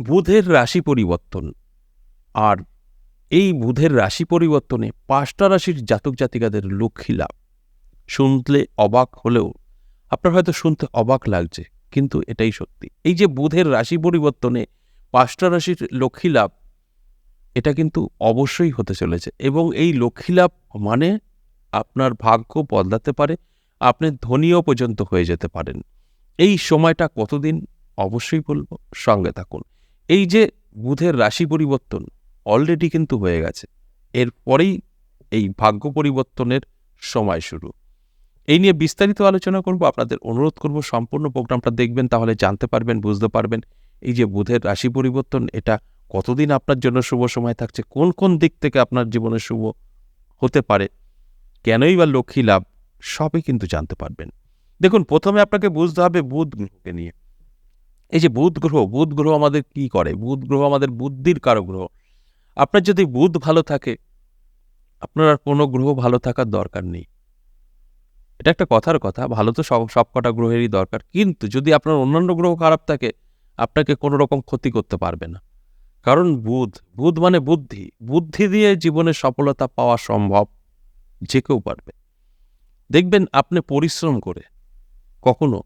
বুধের রাশি পরিবর্তন। আর এই বুধের রাশি পরিবর্তনে ৫টা রাশির জাতক জাতিকাদের লক্ষ্মী লাভ। শুনলে অবাক হলেও আপনার হয়তো শুনতে অবাক লাগছে, কিন্তু এটাই সত্যি। এই যে বুধের রাশি পরিবর্তনে ৫টা রাশির লক্ষ্মী লাভ, এটা কিন্তু অবশ্যই হতে চলেছে। এবং এই লক্ষ্মী লাভ মানে আপনার ভাগ্য বদলাতে পারে, আপনি ধনীও পর্যন্ত হয়ে যেতে পারেন। এই সময়টা কতদিন অবশ্যই বলবো, সঙ্গে থাকুন। এই যে বুধের রাশি পরিবর্তন অলরেডি কিন্তু হয়ে গেছে, এরপরেই এই ভাগ্য পরিবর্তনের সময় শুরু। এই নিয়ে বিস্তারিত আলোচনা করব। আপনাদের অনুরোধ করব সম্পূর্ণ প্রোগ্রামটা দেখবেন, তাহলে জানতে পারবেন, বুঝতে পারবেন এই যে বুধের রাশি পরিবর্তন এটা কতদিন আপনার জন্য শুভ সময় থাকছে, কোন কোন দিক থেকে আপনার জীবনে শুভ হতে পারে, কেনই বা লক্ষ্মী লাভ, সবই কিন্তু জানতে পারবেন। দেখুন, প্রথমে আপনাকে বুঝতে হবে বুধ গ্রহকে নিয়ে। এই যে বুধ গ্রহ আমাদের কি করে? বুধ গ্রহ আমাদের বুদ্ধির কারক গ্রহ। আপনার যদি বুধ ভালো থাকে, আপনার আর কোনো গ্রহ ভালো থাকার দরকার নেই। এটা একটা কথার কথা, ভালো তো সব কটা গ্রহেরই দরকার, কিন্তু যদি আপনার অন্যান্য গ্রহ খারাপ থাকে, আপনাকে কোনো রকম ক্ষতি করতে পারবে না। কারণ বুধ মানে বুদ্ধি। বুদ্ধি দিয়ে জীবনে সফলতা পাওয়া সম্ভব, যে কেউ পারবে। দেখবেন আপনি পরিশ্রম করে কখনো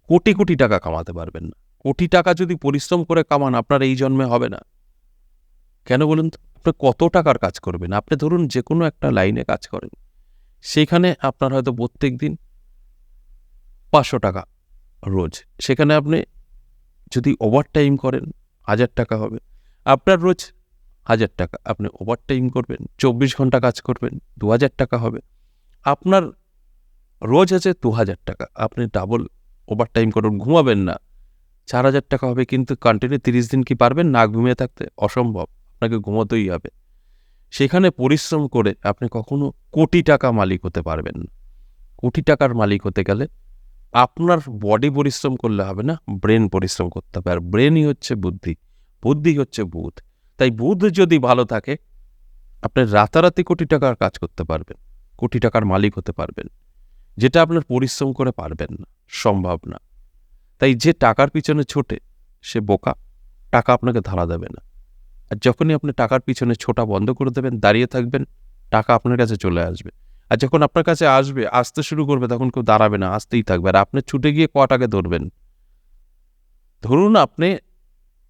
কোটি কোটি টাকা কামাতে পারবেন না। কোটি টাকা যদি পরিশ্রম করে কামান, আপনার এই জন্মে হবে না। কেন বলুন তো? আপনি কত টাকার কাজ করবেন? আপনি ধরুন যে কোনো একটা লাইনে কাজ করেন, সেখানে আপনার হয়তো প্রত্যেক দিন ৫০০ টাকা রোজ। সেখানে আপনি যদি ওভার টাইম করেন ১,০০০ টাকা হবে। আপনার রোজ ১,০০০ টাকা, আপনি ওভার টাইম করবেন, ২৪ ঘন্টা কাজ করবেন, ২,০০০ টাকা হবে। আপনার রোজ আছে ২,০০০ টাকা, আপনি ডাবল ওভার টাইম করুন, ঘুমাবেন না, ৪,০০০ টাকা হবে। কিন্তু কন্টিনিউ ৩০ দিন কি পারবেন না ঘুমিয়ে থাকতে? অসম্ভব, আপনাকে ঘুমোতেই হবে। সেখানে পরিশ্রম করে আপনি কখনো কোটি টাকা মালিক হতে পারবেন না। কোটি টাকার মালিক হতে গেলে আপনার বডি পরিশ্রম করলে হবে না, ব্রেন পরিশ্রম করতে হবে। আর ব্রেনই হচ্ছে বুদ্ধি, বুদ্ধি হচ্ছে বুধ। তাই বুধ যদি ভালো থাকে, আপনি রাতারাতি কোটি টাকার কাজ করতে পারবেন, কোটি টাকার মালিক হতে পারবেন, যেটা আপনার পরিশ্রম করে পারবেন না, সম্ভব না। তাই যে টাকার পিছনে ছোটে সে বোকা, টাকা আপনাকে ধারা দেবে না। আর যখনই আপনি টাকার পিছনে ছোটা বন্ধ করে দেবেন, দাঁড়িয়ে থাকবেন, টাকা আপনার কাছে চলে আসবে। আর যখন আপনার কাছে আসতে শুরু করবে, তখন কেউ দাঁড়াবে না, আসতেই থাকবে। আর আপনি ছুটে গিয়ে কটাকে ধরবেন? ধরুন আপনি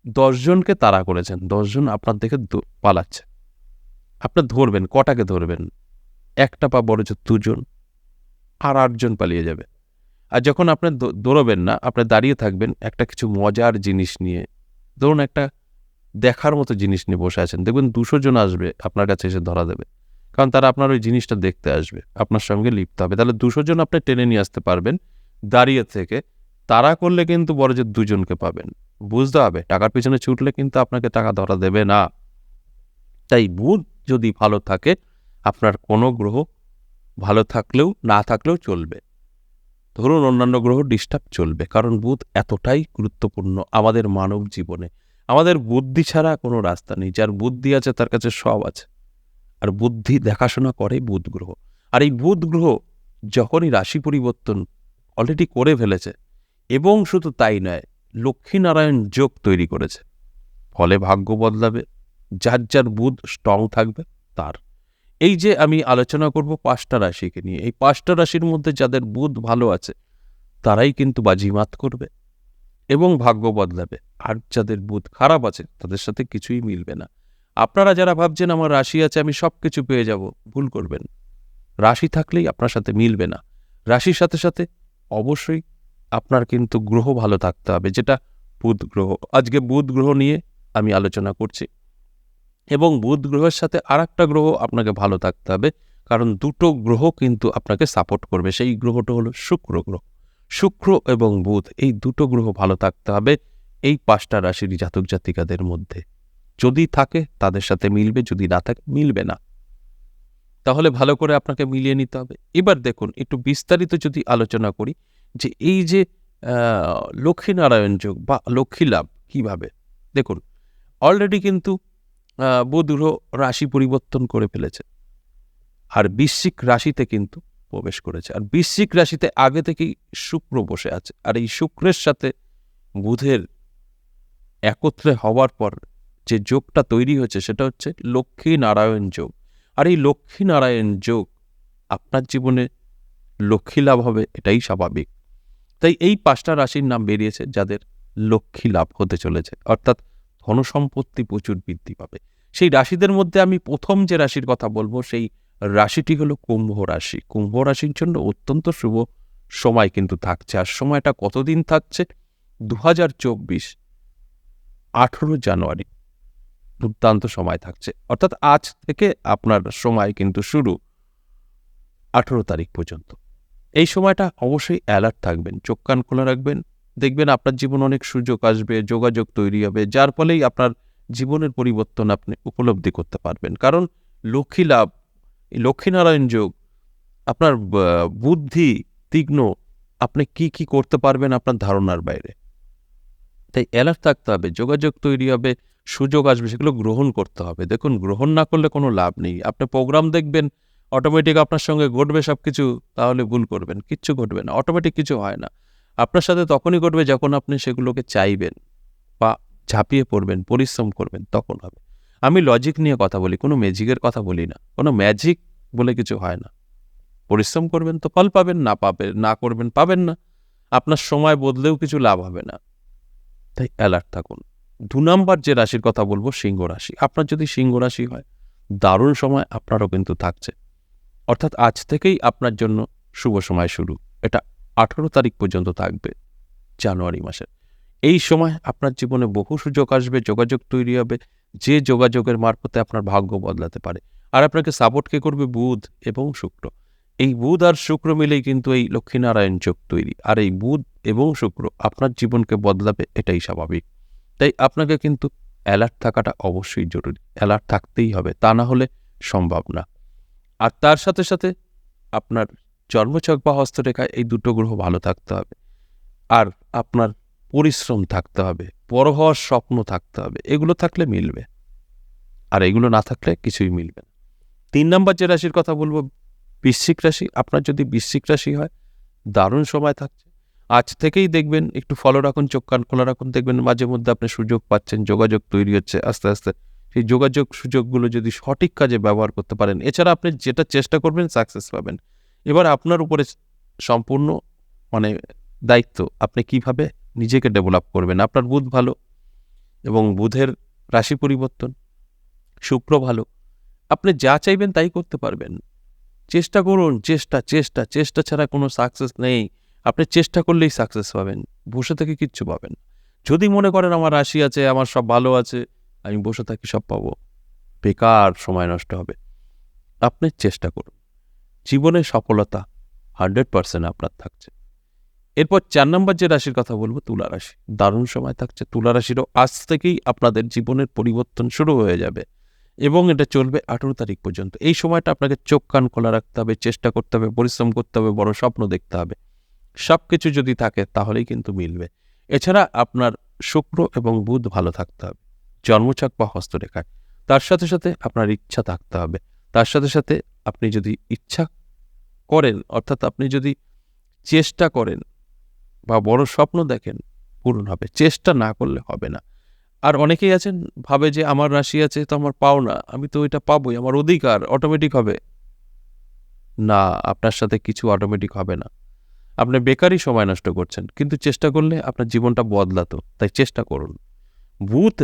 ১০ জনকে তাড়া করেছেন, ১০ জন আপনার দেখে পালাচ্ছে, আপনি ধরবেন, কটাকে ধরবেন? একটা বা বড়জোর ২ জন, আর ৮ জন পালিয়ে যাবে। আর যখন আপনি দৌড়বেন না, আপনি দাঁড়িয়ে থাকবেন একটা কিছু মজার জিনিস নিয়ে, ধরুন একটা দেখার মতো জিনিস নিয়ে বসে আছেন, দেখবেন ২০০ জন আসবে আপনার কাছে এসে ধরা দেবে। কারণ তারা আপনার ওই জিনিসটা দেখতে আসবে, আপনার সঙ্গে লিপ্ত হবে। তাহলে ২০০ জন আপনি টেনে নিয়ে আসতে পারবেন দাঁড়িয়ে থেকে। তাড়া করলে কিন্তু বড়জোর ২ জনকে পাবেন। বুঝতে হবে, টাকার পিছনে ছুটলে কিন্তু আপনাকে টাকা ধরা দেবে না। তাই বুধ যদি ভালো থাকে, আপনার কোনো গ্রহ ভালো থাকলেও না থাকলেও চলবে। ধরুন অন্যান্য গ্রহ ডিস্টার্ব চলবে, কারণ বুধ এতটাই গুরুত্বপূর্ণ আমাদের মানব জীবনে। আমাদের বুদ্ধি ছাড়া কোনো রাস্তা নেই। যার বুদ্ধি আছে তার কাছে সব আছে। আর বুদ্ধি দেখাশোনা করে বুধ গ্রহ। আর এই বুধ গ্রহ যখনই রাশি পরিবর্তন অলরেডি করে ফেলেছে, এবং শুধু তাই নয়, লক্ষ্মীনারায়ণ যোগ তৈরি করেছে, ফলে ভাগ্য বদলাবে। যার যার বুধ স্ট্রং থাকবে তার। এই যে আমি আলোচনা করব ৫টা রাশিকে নিয়ে, এই ৫টা রাশির মধ্যে যাদের বুধ ভালো আছে, তারাই কিন্তু বাজিমাত করবে এবং ভাগ্য বদলাবে। আর যাদের বুধ খারাপ আছে, তাদের সাথে কিছুই মিলবে না। আপনারা যারা ভাবছেন আমার রাশি আছে আমি সব কিছু পেয়ে যাব, ভুল করবেন। রাশি থাকলেই আপনার সাথে মিলবে না। রাশির সাথে সাথে অবশ্যই আপনার কিন্তু গ্রহ ভালো থাকতে হবে, যেটা বুধ গ্রহ। আজকে বুধ গ্রহ নিয়ে আমি আলোচনা করছি, এবং বুধ গ্রহের সাথে আর একটা গ্রহ আপনাকে ভালো থাকতে হবে, কারণ দুটো গ্রহ কিন্তু আপনাকে সাপোর্ট করবে। সেই গ্রহটা হলো শুক্র গ্রহ। শুক্র এবং বুধ, এই দুটো গ্রহ ভালো থাকতে হবে এই ৫টা রাশির জাতক জাতিকাদের মধ্যে। যদি থাকে তাদের সাথে মিলবে, যদি না থাকে মিলবে না। তাহলে ভালো করে আপনাকে মিলিয়ে নিতে হবে। এবার দেখুন, একটু বিস্তারিত যদি আলোচনা করি, যে এই যে লক্ষ্মীনারায়ণ যোগ বা লক্ষ্মী লাভ কিভাবে। দেখুন, অলরেডি কিন্তু বুধ গ্রহ রাশি পরিবর্তন করে ফেলেছে, আর বৃশ্চিক রাশিতে কিন্তু প্রবেশ করেছে। আর বৃশ্চিক রাশিতে আগে থেকেই শুক্র বসে আছে, আর এই শুক্রের সাথে বুধের একত্রে হওয়ার পর যে যোগটা তৈরি হচ্ছে সেটা হচ্ছে লক্ষ্মী নারায়ণ যোগ। আর এই লক্ষ্মী নারায়ণ যোগ আপনার জীবনে লক্ষ্মী লাভ হবে, এটাই স্বাভাবিক। তাই এই 5টা রাশির নাম বেরিয়েছে যাদের লক্ষ্মী লাভ হতে চলেছে, অর্থাৎ ধনসম্পত্তি প্রচুর বৃদ্ধি পাবে। সেই রাশিদের মধ্যে আমি প্রথম যে রাশির কথা বলবো সেই রাশিটি হলো কুম্ভ রাশি। কুম্ভ রাশির জন্য অত্যন্ত শুভ সময় কিন্তু থাকছে। আর সময়টা কতদিন থাকছে? 2024 18 জানুয়ারি দুর্দান্ত সময় থাকছে, অর্থাৎ আজ থেকে আপনার সময় কিন্তু শুরু 18 তারিখ পর্যন্ত। এই সময়টা অবশ্যই অ্যালার্ট থাকবেন, চোখ কান খোলা রাখবেন। দেখবেন আপনার জীবনে অনেক সুযোগ আসবে, যোগাযোগ তৈরি হবে, যার ফলেই আপনার জীবনের পরিবর্তন আপনি উপলব্ধি করতে পারবেন। কারণ লক্ষ্মী লাভ, লক্ষ্মীনারায়ণ যোগ, আপনার বুদ্ধি তীক্ষ্ণ, আপনি কি কি করতে পারবেন আপনার ধারণার বাইরে। তাই অ্যালার্ট থাকতে হবে, যোগাযোগ তৈরি হবে, সুযোগ আসবে, সেগুলো গ্রহণ করতে হবে। দেখুন, গ্রহণ না করলে কোনো লাভ নেই। আপনি প্রোগ্রাম দেখবেন, অটোমেটিক আপনার সঙ্গে ঘটবে সব কিছু, তাহলে ভুল করবেন, কিচ্ছু ঘটবে না, অটোমেটিক কিছু হয় না। আপনার সাথে তখনই ঘটবে যখন আপনি সেগুলোকে চাইবেন বা ঝাঁপিয়ে পড়বেন, পরিশ্রম করবেন, তখন হবে। আমি লজিক নিয়ে কথা বলি, কোনো ম্যাজিকের কথা বলি না। কোনো ম্যাজিক বলে কিছু হয় না। পরিশ্রম করবেন তো ফল পাবেন, না করবেন পাবেন না। আপনার সময় বদলেও কিছু লাভ হবে না। তাই অ্যালার্ট থাকুন। 2 নাম্বার যে রাশির কথা বলবো, সিংহ রাশি। আপনার যদি সিংহ রাশি হয়, দারুণ সময় আপনারও কিন্তু থাকছে। অর্থাৎ আজ থেকেই আপনার জন্য শুভ সময় শুরু। এটা 18 তারিখ পর্যন্ত থাকবে জানুয়ারি মাসের। এই সময় আপনার জীবনে বহু সুযোগ আসবে, যোগাযোগ তৈরি হবে, যে যোগাযোগের মারফতে আপনার ভাগ্য বদলাতে পারে। আর আপনাকে সাপোর্ট কে করবে? বুধ এবং শুক্র। এই বুধ আর শুক্র মিলেই কিন্তু এই লক্ষ্মীনারায়ণ যোগ তৈরি। আর এই বুধ এবং শুক্র আপনার জীবনকে বদলাবে, এটাই স্বাভাবিক। তাই আপনাকে কিন্তু অ্যালার্ট থাকাটা অবশ্যই জরুরি। অ্যালার্ট থাকতেই হবে, তা না হলে সম্ভব না। আর তার সাথে সাথে আপনার জন্মছক বা হস্তরেখায় এই দুটো গ্রহ ভালো থাকতে হবে। আর আপনার পরিশ্রম থাকতে হবে, বড় হওয়ার স্বপ্ন থাকতে হবে। এগুলো থাকলে মিলবে, আর এগুলো না থাকলে কিছুই মিলবে না। 3 নাম্বার যে রাশির কথা বলবো, বৃশ্চিক রাশি। আপনার যদি বৃশ্চিক রাশি হয়, দারুণ সময় থাকছে। আজ থেকেই দেখবেন, একটু ফলো রাখুন, চোখ কান খোলা রাখুন, দেখবেন মাঝে মধ্যে আপনি সুযোগ পাচ্ছেন, যোগাযোগ তৈরি হচ্ছে আস্তে আস্তে। সেই যোগাযোগ সুযোগগুলো যদি সঠিক কাজে ব্যবহার করতে পারেন, এছাড়া আপনি যেটা চেষ্টা করবেন সাকসেস পাবেন। এবার আপনার উপরে সম্পূর্ণ মানে দায়িত্ব, আপনি কিভাবে নিজেকে ডেভেলপ করবেন। আপনার বুধ ভালো এবং বুধের রাশি পরিবর্তন, শুক্র ভালো, আপনি যা চাইবেন তাই করতে পারবেন। চেষ্টা করুন, চেষ্টা চেষ্টা চেষ্টা ছাড়া কোনো সাকসেস নেই। আপনি চেষ্টা করলেই সাকসেস পাবেন, বসে থেকে কিচ্ছু পাবেন না। যদি মনে করেন আমার রাশি আছে, আমার সব ভালো আছে, আমি বসে থাকি সব পাবো, বেকার সময় নষ্ট হবে। আপনি চেষ্টা করুন, জীবনে সফলতা 100% আপনার থাকছে। এরপর 4 নম্বর যে রাশির কথা বলবো, তুলা রাশি। দারুণ সময় থাকছে। তুলা রাশিরও আজ থেকেই আপনাদের জীবনের পরিবর্তন শুরু হয়ে যাবে এবং এটা চলবে 18 তারিখ পর্যন্ত। এই সময়টা আপনাকে চোখ কান খোলা রাখতে হবে, চেষ্টা করতে হবে, পরিশ্রম করতে হবে, বড় স্বপ্ন দেখতে হবে। সব কিছু যদি থাকে তাহলেই কিন্তু মিলবে। এছাড়া আপনার শুক্র এবং বুধ ভালো থাকতে হবে জন্মছক বা হস্তরেখায়। তার সাথে সাথে আপনার ইচ্ছা থাকতে হবে। তার সাথে সাথে আপনি যদি ইচ্ছা করেন, অর্থাৎ আপনি যদি চেষ্টা করেন বা বড় স্বপ্ন দেখেন, পূরণ হবে। চেষ্টা না করলে হবে না। আর অনেকেই আছেন ভাবে যে আমার রাশি আছে তো আমার পাওনা, আমি তো ওইটা পাবোই, আমার অধিকার, অটোমেটিক হবে। না, আপনার সাথে কিছু অটোমেটিক হবে না। আপনি বেকারই সময় নষ্ট করছেন, কিন্তু চেষ্টা করলে আপনার জীবনটা বদলাতো। তাই চেষ্টা করুন। বুধ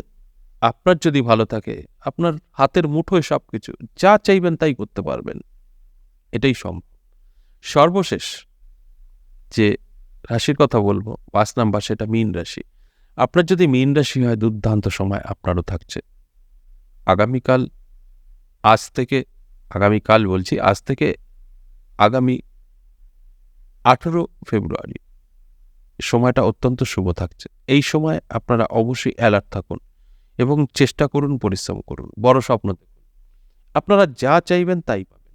আপনার যদি ভালো থাকে, আপনার হাতের মুঠোয় সবকিছু, যা চাইবেন তাই করতে পারবেন, এটাই সম্ভব। সর্বশেষ যে রাশির কথা বলবো 5 নাম্বার, সেটা মীন রাশি। আপনার যদি মীন রাশি হয়, দুর্দান্ত সময় আপনারও থাকছে। আগামীকাল, আজ থেকে আগামী 18 ফেব্রুয়ারি সময়টা অত্যন্ত শুভ থাকছে। এই সময় আপনারা অবশ্যই অ্যালার্ট থাকুন এবং চেষ্টা করুন, পরিশ্রম করুন, বড় স্বপ্ন দেখুন। আপনারা যা চাইবেন তাই পাবেন।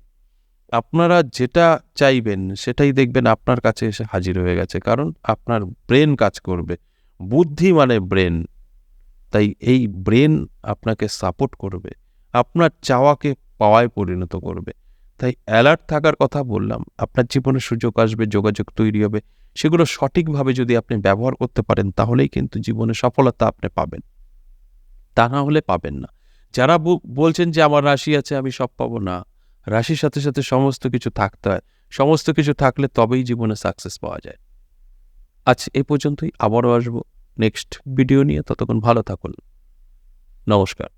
আপনারা যেটা চাইবেন সেটাই দেখবেন আপনার কাছে এসে হাজির হয়ে গেছে, কারণ আপনার ব্রেন কাজ করবে। বুদ্ধি মানে ব্রেন। তাই এই ব্রেন আপনাকে সাপোর্ট করবে, আপনার চাওয়াকে পাওয়ায় পরিণত করবে। তাই অ্যালার্ট থাকার কথা বললাম। আপনার জীবনে সুযোগ আসবে, যোগাযোগ তৈরি হবে, সেগুলো সঠিকভাবে যদি আপনি ব্যবহার করতে পারেন তাহলেই কিন্তু জীবনে সফলতা আপনি পাবেন, তা না হলে পাবেন না। যারা বলছেন যে আমার রাশি আছে আমি সব পাবো, না, রাশির সাথে সাথে সমস্ত কিছু থাকতে হয়, সমস্ত কিছু থাকলে তবেই জীবনে সাকসেস পাওয়া যায়। আজ এ পর্যন্তই, আবারও আসবো নেক্সট ভিডিও নিয়ে। ততক্ষণ ভালো থাকুন, নমস্কার।